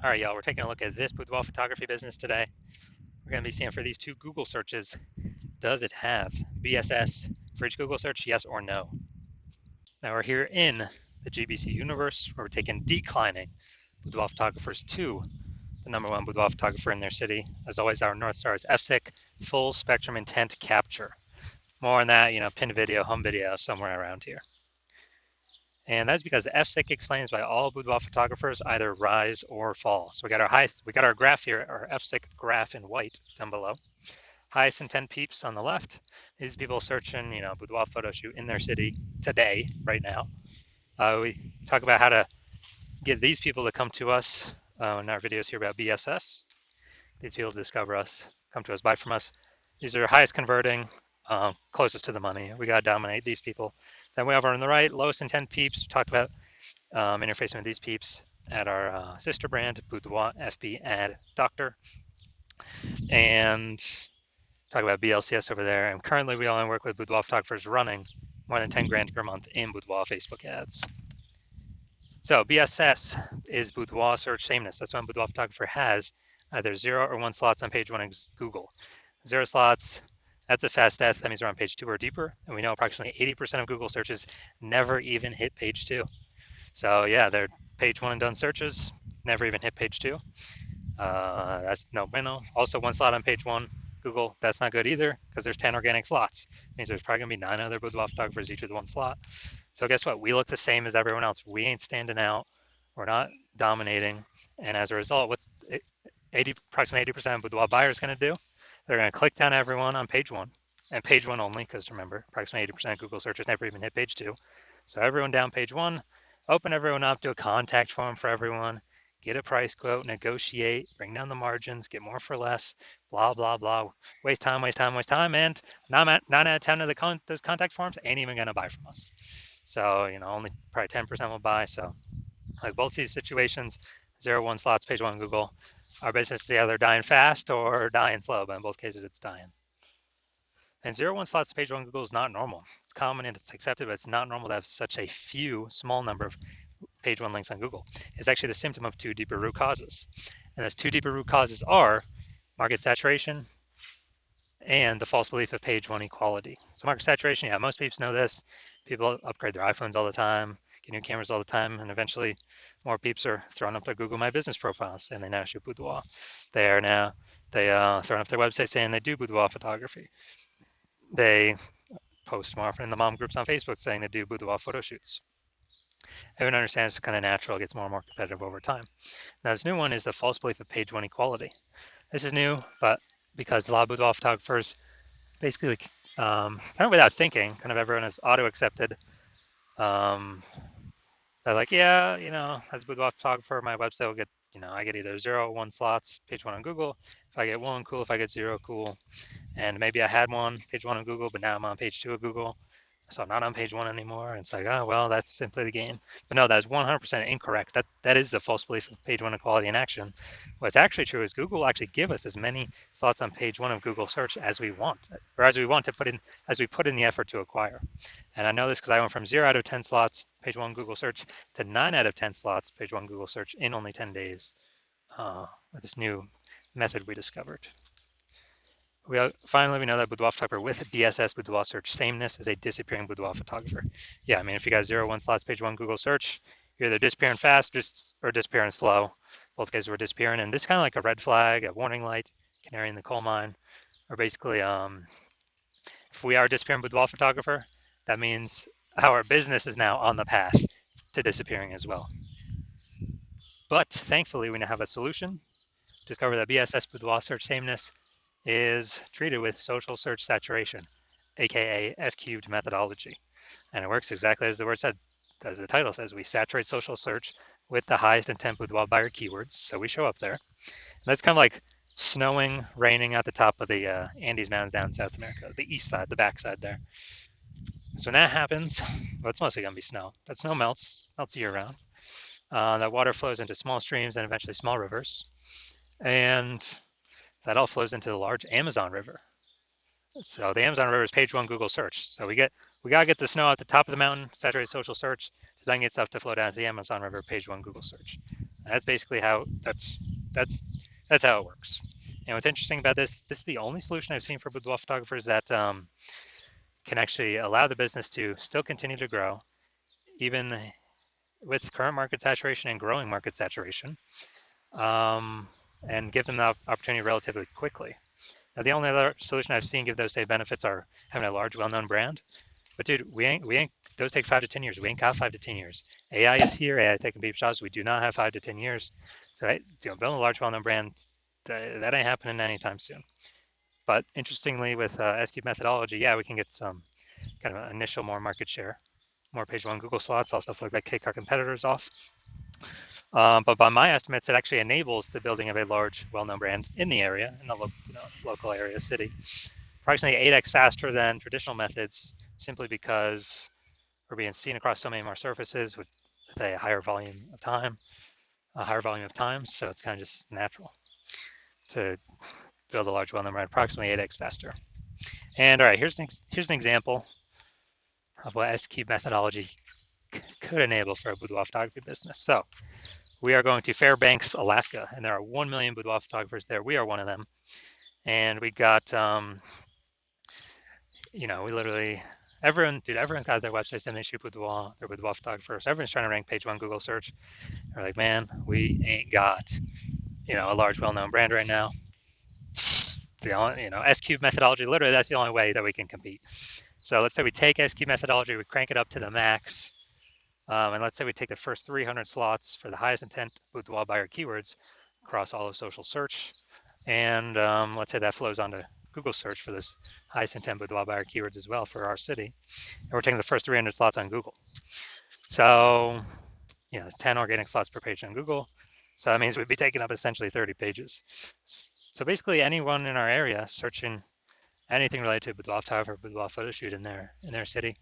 All right, y'all, we're taking a look at this boudoir photography business today. We're going to be seeing for these two Google searches, does it have BSS for each Google search, yes or no? Now we're here in the GBC universe where we're taking declining boudoir photographers to the #1 boudoir photographer in their city. As always, our North Star is FSIC, full spectrum intent capture. More on that, pin video, home video, somewhere around here. And that's because FSIC explains why all boudoir photographers either rise or fall. So we got our graph here, our FSIC graph in white down below. Highest intent peeps on the left. These people searching, boudoir photo shoot in their city today, right now. We talk about how to get these people to come to us in our videos here about BSS. These people discover us, come to us, buy from us. These are highest converting, closest to the money. We got to dominate these people. Then we have on the right, lowest intent peeps. We talked about interfacing with these peeps at our sister brand, Boudoir FB Ad Doctor. And talk about BLCS over there. And currently we only work with boudoir photographers running more than 10 grand per month in boudoir Facebook ads. So BSS is boudoir search sameness. That's when boudoir photographer has either 0 or 1 slots on page 1 of Google. 0 slots, that's a fast death. That means we're on page 2 or deeper. And we know approximately 80% of Google searches never even hit page 2. So yeah, they're page 1 and done searches, never even hit page 2. That's no bueno. Also 1 slot on page 1, Google, that's not good either because there's 10 organic slots. It means there's probably gonna be 9 other boudoir photographers each with 1 slot. So guess what? We look the same as everyone else. We ain't standing out. We're not dominating. And as a result, what's approximately 80% of boudoir buyers going to do? They're going to click down everyone on page 1 and page 1 only, because remember, approximately 80% of Google searches never even hit page 2. So everyone down page 1, open everyone up, do a contact form for everyone, get a price quote, negotiate, bring down the margins, get more for less, blah, blah, blah. Waste time, and 9 out of 10 of those contact forms ain't even going to buy from us. So, only probably 10% will buy. So, like both these situations, 0, 1 slots, page 1 Google, our business is either dying fast or dying slow, but in both cases, it's dying. And 0, 1 slots, page 1 Google is not normal. It's common and it's accepted, but it's not normal to have such a small number of page 1 links on Google. It's actually the symptom of 2 deeper root causes. And those 2 deeper root causes are market saturation and the false belief of page 1 equality. So market saturation, yeah, most peeps know this. People upgrade their iPhones all the time, get new cameras all the time, and eventually more peeps are throwing up their Google My Business profiles and they now shoot boudoir. They throwing up their website saying they do boudoir photography. They post more often in the mom groups on Facebook saying they do boudoir photo shoots. Everyone understands it's kind of natural, it gets more and more competitive over time. Now this new one is the false belief of page 1 equality. This is new, but because a lot of boudoir photographers basically kind of without thinking, kind of everyone is auto-accepted. They're like, yeah, as a boudoir photographer, my website will get, I get either 0 or 1 slots, page 1 on Google. If I get 1, cool. If I get 0, cool. And maybe I had page 1 on Google, but now I'm on page 2 of Google. So I'm not on page 1 anymore. And it's like, oh, well, that's simply the game. But no, that's 100% incorrect. That is the false belief of page 1 equality in action. What's actually true is Google will actually give us as many slots on page 1 of Google search as we want, or as we want to put in, as we put in the effort to acquire. And I know this because I went from 0 out of 10 slots, page 1 Google search, to 9 out of 10 slots, page 1 Google search in only 10 days with this new method we discovered. Finally, we know that boudoir photographer with BSS boudoir search sameness is a disappearing boudoir photographer. Yeah, I mean, if you got 0, 1 slots, page 1 Google search, you're either disappearing fast or disappearing slow. Both cases were disappearing, and this is kind of like a red flag, a warning light, canary in the coal mine, or basically, if we are a disappearing boudoir photographer, that means our business is now on the path to disappearing as well. But thankfully, we now have a solution. Discover that BSS boudoir search sameness is treated with social search saturation, aka S-cubed methodology. And it works exactly as the word said, as the title says. We saturate social search with the highest intent boudoir buyer keywords, so we show up there. And that's kind of like snowing, raining at the top of the Andes Mountains down in South America, the east side, the backside there. So when that happens, well, it's mostly going to be snow. That snow melts year round. That water flows into small streams and eventually small rivers. And that all flows into the large Amazon River. So the Amazon River is page 1 Google search. So we gotta get the snow at the top of the mountain, saturate social search, to then get stuff to flow down to the Amazon River, page 1 Google search. That's basically how that's how it works. And what's interesting about this is the only solution I've seen for boudoir photographers that can actually allow the business to still continue to grow, even with current market saturation and growing market saturation, um, and give them the opportunity relatively quickly. Now, the only other solution I've seen give those same benefits are having a large, well-known brand. But dude, we ain't. Those take 5 to 10 years. We ain't got 5 to 10 years. AI is here. AI is taking people's jobs. We do not have 5 to 10 years. So, building a large, well-known brand, that ain't happening anytime soon. But interestingly, with S-Cube methodology, yeah, we can get some kind of initial more market share, more page one Google slots, all stuff like that, kick our competitors off. But by my estimates, it actually enables the building of a large, well-known brand in the area, in the local area, city, approximately 8x faster than traditional methods, simply because we're being seen across so many more surfaces with a higher volume of time, a higher volume of times. So it's kind of just natural to build a large, well-known brand, approximately 8x faster. And all right, here's an example of what S-Cube methodology could enable for a boudoir photography business. So we are going to Fairbanks, Alaska, and there are 1 million boudoir photographers there. We are one of them. And we got, we literally, everyone's got their websites and they shoot boudoir, they're boudoir photographers. Everyone's trying to rank page one Google search. They're like, man, we ain't got, a large, well-known brand right now. The only, S-Cube methodology, literally, that's the only way that we can compete. So let's say we take S-Cube methodology, we crank it up to the max, and let's say we take the first 300 slots for the highest intent boudoir buyer keywords across all of social search, and let's say that flows onto Google search for this highest intent boudoir buyer keywords as well for our city, and we're taking the first 300 slots on Google. So, 10 organic slots per page on Google. So that means we'd be taking up essentially 30 pages. So basically, anyone in our area searching anything related to boudoir photography, boudoir photo shoot in their city.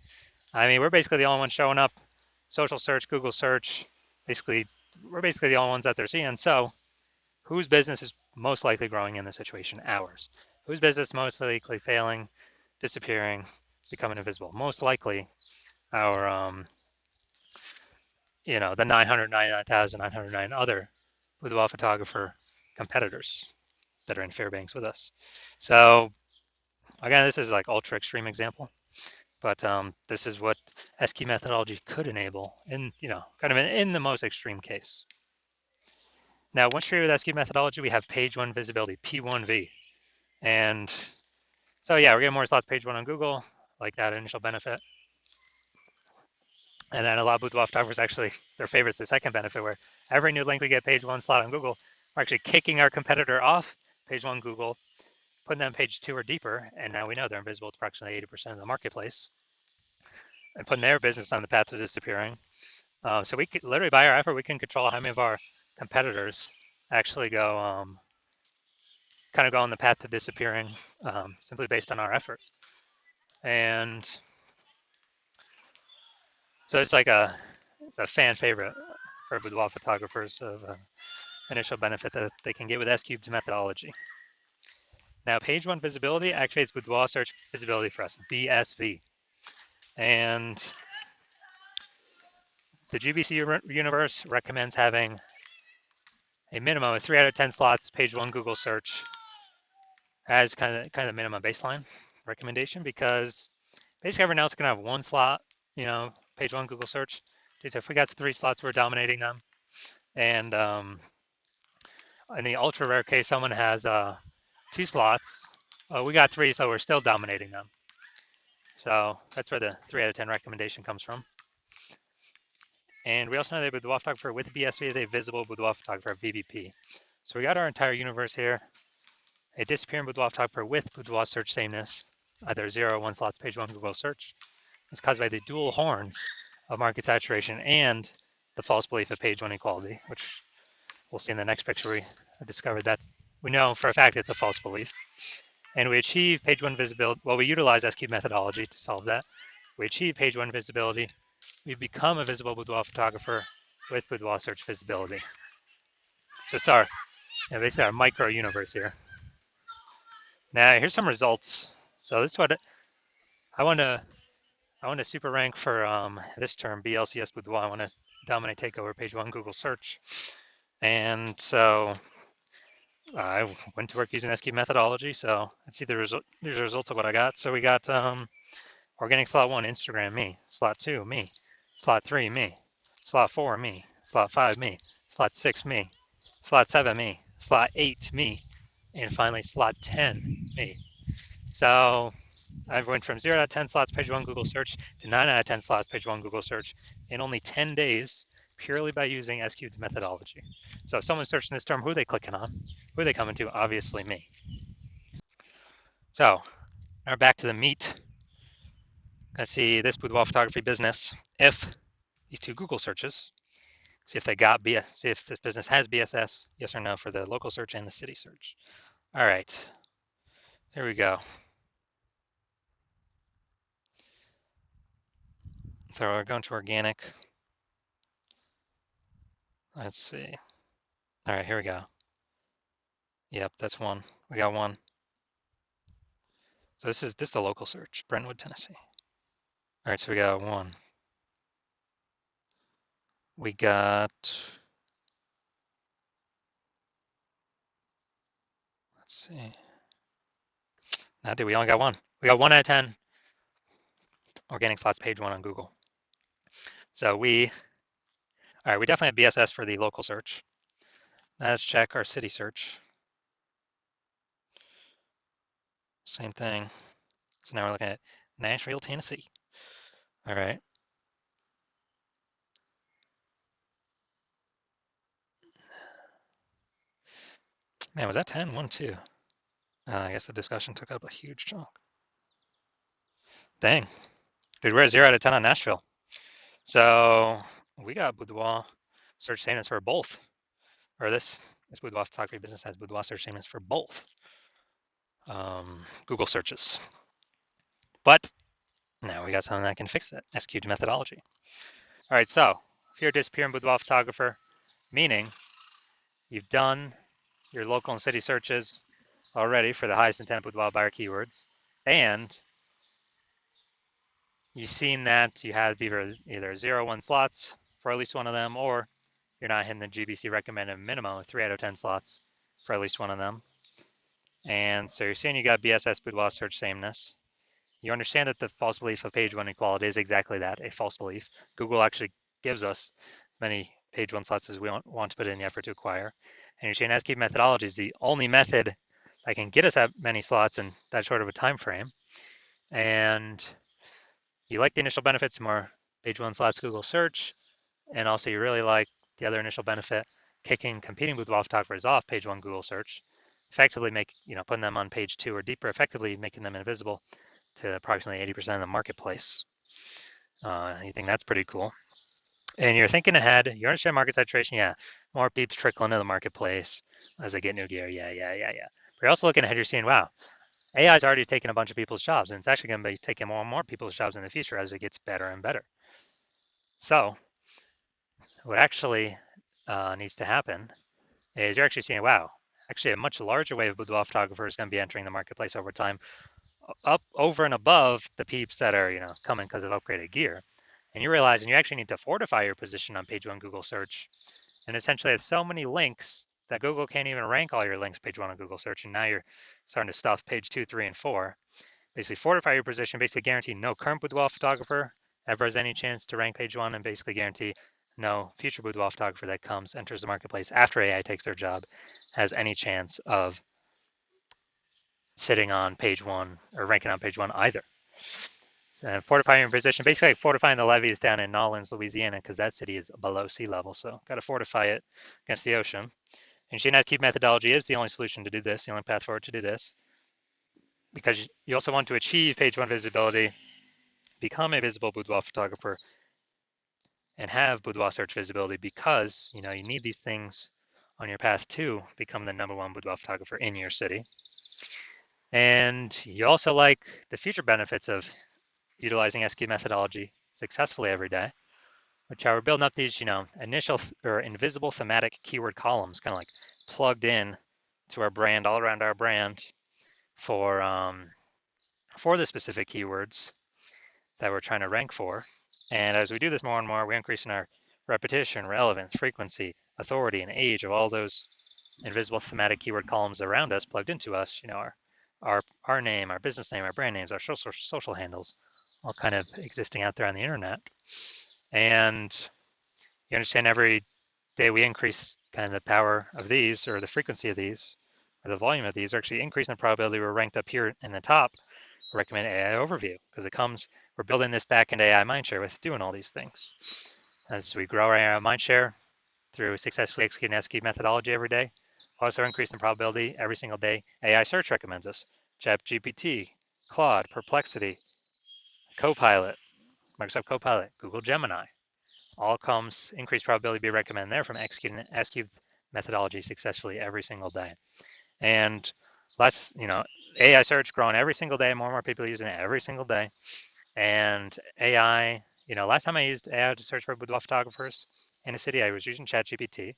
I mean, we're basically the only ones showing up. Social search, Google search, we're basically the only ones that they're seeing. So, whose business is most likely growing in this situation? Ours. Whose business most likely failing, disappearing, becoming invisible? Most likely, our the 999,909 other boudoir photographer competitors that are in Fairbanks with us. So again, this is like ultra extreme example, but this is what S-Cube methodology could enable in, kind of in the most extreme case. Now, once you're with S-Cube methodology, we have page one visibility, P1V. And so yeah, we're getting more slots page one on Google, like that initial benefit. And then a lot of boudoir photographers actually, their favorite's the second benefit, where every new link we get page one slot on Google, we're actually kicking our competitor off page one Google, putting them page two or deeper, and now we know they're invisible to approximately 80% of the marketplace, and putting their business on the path to disappearing. So we could literally, by our effort, we can control how many of our competitors actually go, kind of go on the path to disappearing, simply based on our effort. And so it's like it's a fan favorite for boudoir photographers of initial benefit that they can get with S-Cube's methodology. Now, page one visibility activates boudoir search visibility for us, BSV. And the GBC universe recommends having a minimum of 3 out of 10 slots page one Google search as kind of the minimum baseline recommendation, because basically everyone else can have one slot, page one Google search. So if we got 3 slots, we're dominating them. And in the ultra rare case, someone has 2 slots. We got 3, so we're still dominating them. So that's where the 3 out of 10 recommendation comes from. And we also know that boudoir photographer with BSV is a visible boudoir photographer, VBP. So we got our entire universe here. A disappearing boudoir photographer with boudoir search sameness, either 0 or 1 slots page 1 Google search, is caused by the dual horns of market saturation and the false belief of page 1 equality, which we'll see in the next picture. We discovered we know for a fact it's a false belief. And we achieve page 1 visibility. Well, we utilize S-Cube methodology to solve that. We achieve page 1 visibility. We become a visible boudoir photographer with boudoir search visibility. So it's basically our micro universe here. Now here's some results. So this is what I want to super rank for this term, BLCS boudoir. I want to dominate takeover page one Google search. And so I went to work using SQ methodology. So let's see these are results of what I got. So we got organic slot 1, Instagram, me. Slot 2, me. Slot 3, me. Slot 4, me. Slot 5, me. Slot 6, me. Slot 7, me. Slot 8, me. And finally, slot 10, me. So I went from 0 out of 10 slots page 1 Google search to 9 out of 10 slots page 1 Google search in only 10 days purely by using SQ methodology. So if someone's searching this term, who are they clicking on? Who are they coming to? Obviously me. So now back to the meat. Let's see this boudoir photography business. If these two Google searches, see if they got see if this business has BSS, yes or no for the local search and the city search. All right, here we go. So we're going to organic. Let's see. All right, here we go. Yep, that's one. We got one. So this is the local search, Brentwood, Tennessee. All right, so we got one. We got, let's see. Not that we only got one. We got 1 out of 10 organic slots page 1 on Google. So all right, we definitely have BSS for the local search. Now let's check our city search. Same thing. So now we're looking at Nashville, Tennessee. All right. Man, was that 10? 1, 2. I guess the discussion took up a huge chunk. Dang. Dude, we're at 0 out of 10 on Nashville. So we got Boudoir search statements for both. Or this Boudoir photography business has Boudoir search statements for both Google searches. But now we got something that can fix that, SQ methodology. All right, so if you're a disappearing boudoir photographer, meaning you've done your local and city searches already for the highest intent boudoir buyer keywords, and you've seen that you have either 0 or 1 slots for at least one of them, or you're not hitting the GBC recommended minimum of 3 out of 10 slots for at least one of them. And so you're saying you got BSS boudoir search sameness. You understand that the false belief of page 1 equality is exactly that, a false belief. Google actually gives us many page 1 slots as we want to put in the effort to acquire. And your chain SQ methodology is the only method that can get us that many slots in that short of a time frame. And you like the initial benefits, more page 1 slots Google search, and also you really like the other initial benefit, kicking competing boudoir photographers off page 1 Google search, effectively putting them on page 2 or deeper, effectively making them invisible to approximately 80% of the marketplace. You think that's pretty cool. And you're thinking ahead, you understand market saturation, yeah. More peeps trickle into the marketplace as they get new gear, yeah. But you're also looking ahead, you're seeing, wow, AI is already taking a bunch of people's jobs, and it's actually going to be taking more and more people's jobs in the future as it gets better and better. So what actually needs to happen is you're actually seeing, wow, actually a much larger wave of boudoir photographers is going to be entering the marketplace over time, up over and above the peeps that are coming because of upgraded gear. And you're realizing you actually need to fortify your position on page 1 Google search, and essentially have so many links that Google can't even rank all your links page 1 on Google search, and now you're starting to stuff page 2, 3, and 4. Basically fortify your position, basically guarantee no current boudoir photographer ever has any chance to rank page 1, and basically guarantee no future boudoir photographer that enters the marketplace after AI takes their job has any chance of sitting on page 1 or ranking on page 1 either. So fortifying your position, basically like fortifying the levees down in Nolens, Louisiana, because that city is below sea level. So got to fortify it against the ocean. And chain SQ methodology is the only solution to do this, the only path forward to do this, because you also want to achieve page 1 visibility, become a visible boudoir photographer, and have boudoir search visibility, because you need these things on your path to become the #1 boudoir photographer in your city. And you also like the future benefits of utilizing SQ methodology successfully every day, which are we're building up these, initial or invisible thematic keyword columns, kind of like plugged in to our brand, all around our brand for the specific keywords that we're trying to rank for. And as we do this more and more, we're increasing our repetition, relevance, frequency, authority and age of all those invisible thematic keyword columns around us plugged into us, our name, our business name, our brand names, our social handles, all kind of existing out there on the internet. And you understand every day we increase kind of the power of these, or the frequency of these, or the volume of these, are actually increasing the probability we're ranked up here in the top recommend AI overview, because we're building this backend AI mindshare with doing all these things. As we grow our AI mindshare through successfully executing SQ methodology every day, also increasing the probability every single day AI search recommends us. ChatGPT, Claude, Perplexity, Copilot, Microsoft Copilot, Google Gemini, all comes increased probability to be recommended there from executing SQ methodology successfully every single day. And less, AI search growing every single day, more and more people using it every single day. And AI, last time I used AI to search for boudoir photographers in a city, I was using ChatGPT,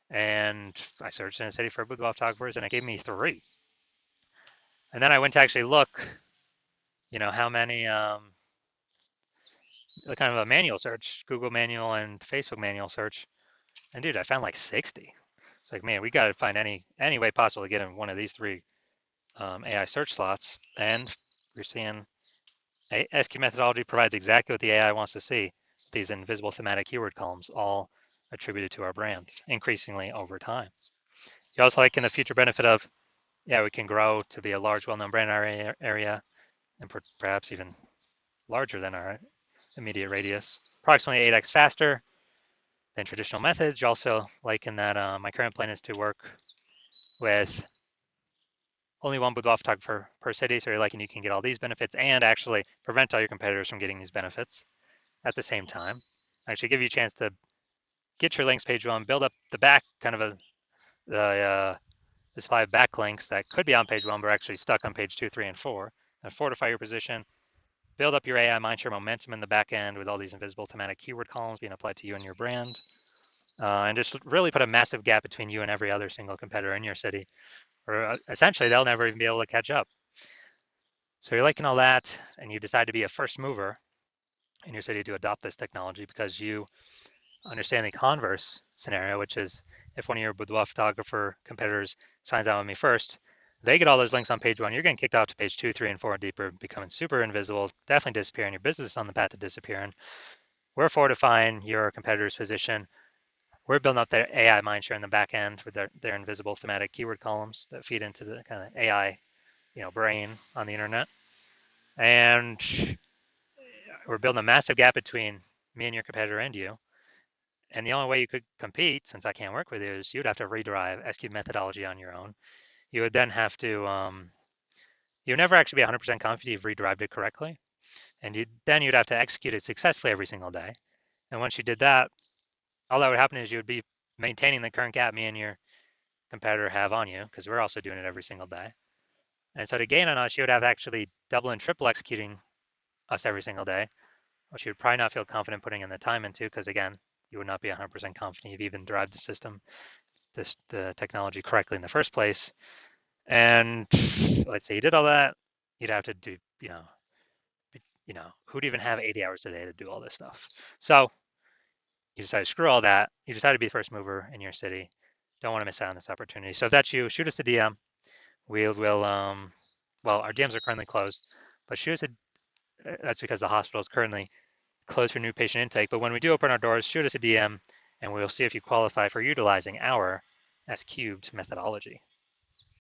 and I searched in a city for boudoir photographers, and it gave me 3. And then I went to actually look, how many, kind of a manual search, Google manual and Facebook manual search, and dude, I found like 60. It's like, man, we got to find any way possible to get in one of these 3 AI search slots, and we're seeing SQ methodology provides exactly what the AI wants to see. These invisible thematic keyword columns, all attributed to our brand, increasingly over time. You also like in the future benefit of, we can grow to be a large, well-known brand area, and perhaps even larger than our immediate radius, approximately 8x faster than traditional methods. You also like in that my current plan is to work with only one boudoir photographer per city, so you're liking you can get all these benefits and actually prevent all your competitors from getting these benefits at the same time. Actually give you a chance to get your links page 1, build up the back kind of this 5 backlinks that could be on page 1 but are actually stuck on page 2, 3, and 4, and fortify your position, build up your AI mindshare momentum in the back end with all these invisible thematic keyword columns being applied to you and your brand, and just really put a massive gap between you and every other single competitor in your city, or essentially they'll never even be able to catch up. So you're liking all that, and you decide to be a first mover in your city to adopt this technology because you understand the converse scenario, which is if one of your boudoir photographer competitors signs on with me first, they get all those links on page 1, you're getting kicked off to page 2, 3, and 4 and deeper, becoming super invisible, definitely disappearing, your business is on the path to disappearing. We're fortifying your competitor's position. We're building up their AI mindshare in the back end with their invisible thematic keyword columns that feed into the kind of AI, brain on the internet. And we're building a massive gap between me and your competitor and you. And the only way you could compete, since I can't work with you, is you'd have to rederive SQ methodology on your own. You would then have to, you'd never actually be 100% confident you've rederived it correctly. And you'd have to execute it successfully every single day. And once you did that, all that would happen is you would be maintaining the current gap me and your competitor have on you, because we're also doing it every single day. And so to gain on us, you would have to actually double and triple executing us every single day, which you would probably not feel confident putting in the time into, because again, you would not be 100% confident you've even derived the system, the technology correctly in the first place. And let's say you did all that, you'd have to do, who'd even have 80 hours a day to do all this stuff? So you decide to screw all that. You decide to be the first mover in your city. Don't want to miss out on this opportunity. So if that's you, shoot us a DM. We'll, well, our DMs are currently closed, but shoot us that's because the hospital is currently closed for new patient intake. But when we do open our doors, shoot us a DM and we'll see if you qualify for utilizing our S cubed methodology.